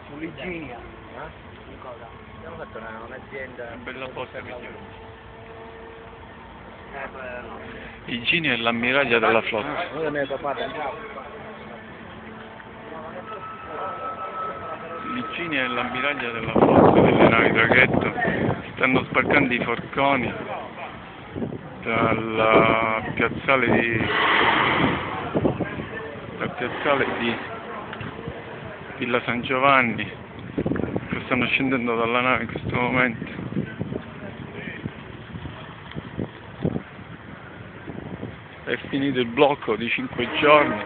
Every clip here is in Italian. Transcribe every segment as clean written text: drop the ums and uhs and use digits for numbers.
Sull'Iginia. Abbiamo fatto un'azienda... Una bella foto mi chiamo. Bello. Iginio è l'ammiraglia della flotta. Noi mio papà andiamo. Iginio è l'ammiraglia della flotta delle navi traghetto. Stanno sbarcando i forconi dal piazzale di Villa San Giovanni, che stanno scendendo dalla nave in questo momento. È finito il blocco di 5 giorni.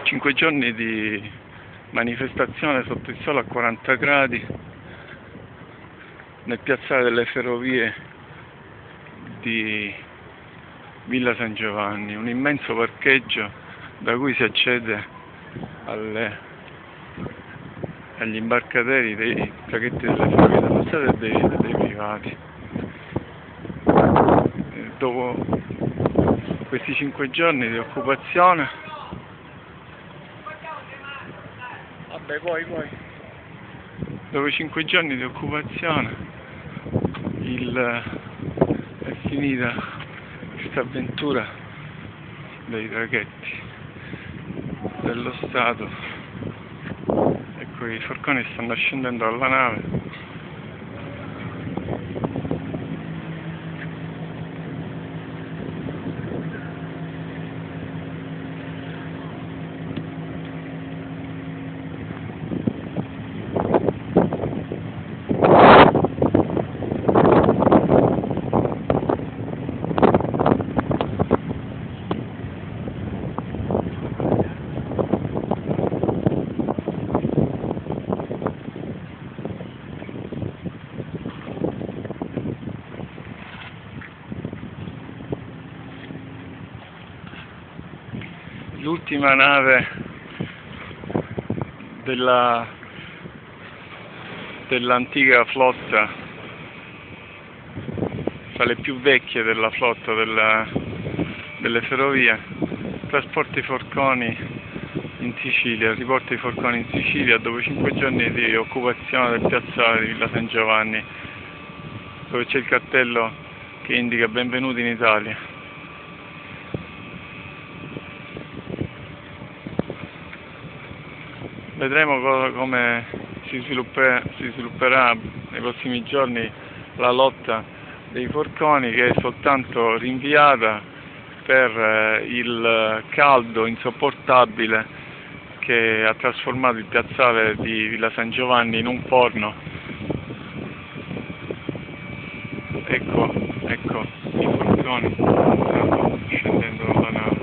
Cinque giorni di manifestazione sotto il sole a 40 gradi nel piazzale delle ferrovie di Villa San Giovanni, un immenso parcheggio da cui si accede agli imbarcaderi dei traghetti delle ferrovie dello Stato e dei privati. Dopo questi 5 giorni di occupazione, Vabbè, poi. dopo 5 giorni di occupazione è finita questa avventura dei traghetti dello Stato. Ecco, i forconi stanno scendendo dalla nave. L'ultima nave dell'antica flotta, tra le più vecchie della flotta delle ferrovie, trasporta i forconi in Sicilia, riporta i forconi in Sicilia dopo 5 giorni di occupazione del piazzale di Villa San Giovanni, dove c'è il cartello che indica benvenuti in Italia. Vedremo come si svilupperà nei prossimi giorni la lotta dei forconi, che è soltanto rinviata per il caldo insopportabile che ha trasformato il piazzale di Villa San Giovanni in un forno. Ecco i forconi stanno scendendo dalla nave.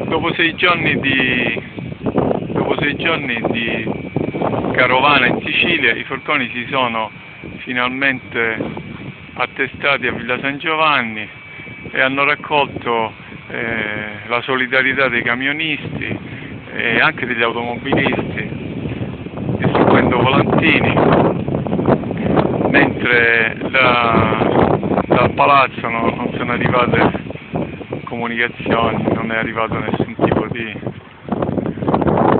Dopo 6 giorni di carovana in Sicilia, i forconi si sono finalmente attestati a Villa San Giovanni e hanno raccolto la solidarietà dei camionisti e anche degli automobilisti, distribuendo volantini, mentre dal palazzo non sono arrivate comunicazioni, non è arrivato nessun tipo di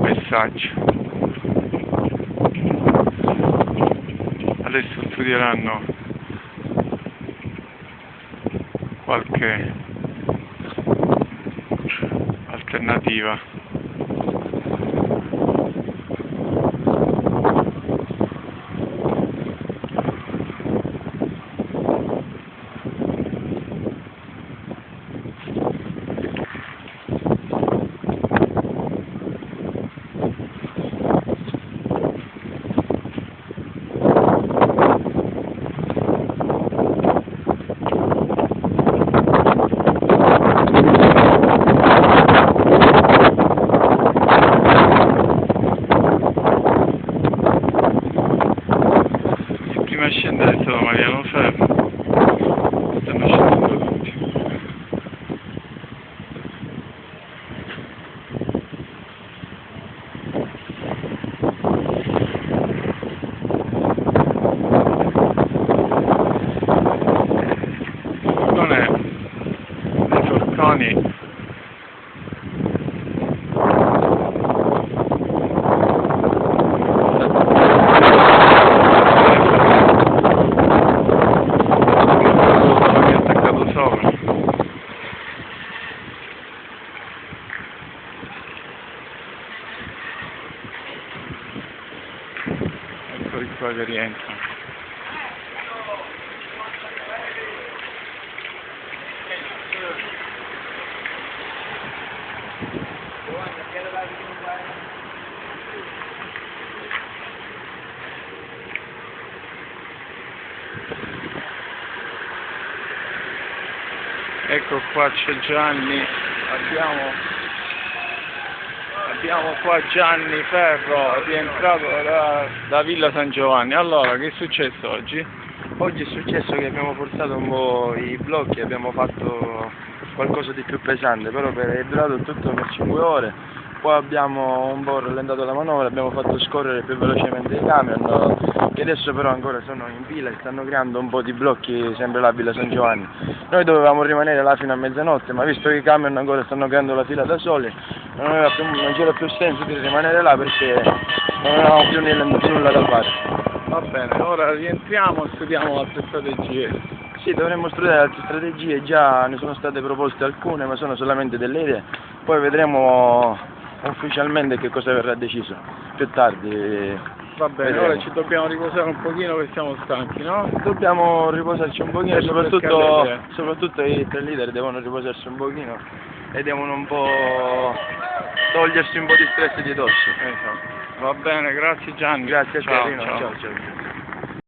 messaggio. Adesso studieranno qualche alternativa. qua che rientra. Ecco qua c'è Gianni, abbiamo qua Gianni Ferro, rientrato da Villa San Giovanni. Allora, che è successo oggi? Oggi è successo che abbiamo forzato un po' i blocchi, abbiamo fatto qualcosa di più pesante, però è durato tutto per 5 ore, poi abbiamo un po' rallentato la manovra, abbiamo fatto scorrere più velocemente i camion, che adesso però ancora sono in fila e stanno creando un po' di blocchi sempre là a Villa San Giovanni. Noi dovevamo rimanere là fino a mezzanotte, ma visto che i camion ancora stanno creando la fila da soli, non c'era più senso di rimanere là perché non avevamo più nulla da fare. Va bene, ora rientriamo e studiamo altre strategie. Sì, dovremmo studiare altre strategie, già ne sono state proposte alcune, ma sono solamente delle idee, poi vedremo ufficialmente che cosa verrà deciso più tardi. Va bene, vedremo. ora ci dobbiamo riposare un pochino perché siamo stanchi, no? Dobbiamo riposarci un pochino, Soprattutto soprattutto i 3 leader devono riposarsi un pochino e devono un po' togliersi un po' di stress di dosso. Esatto. Va bene, grazie Gianni. Grazie a te, ciao, Rino. ciao. Ciao.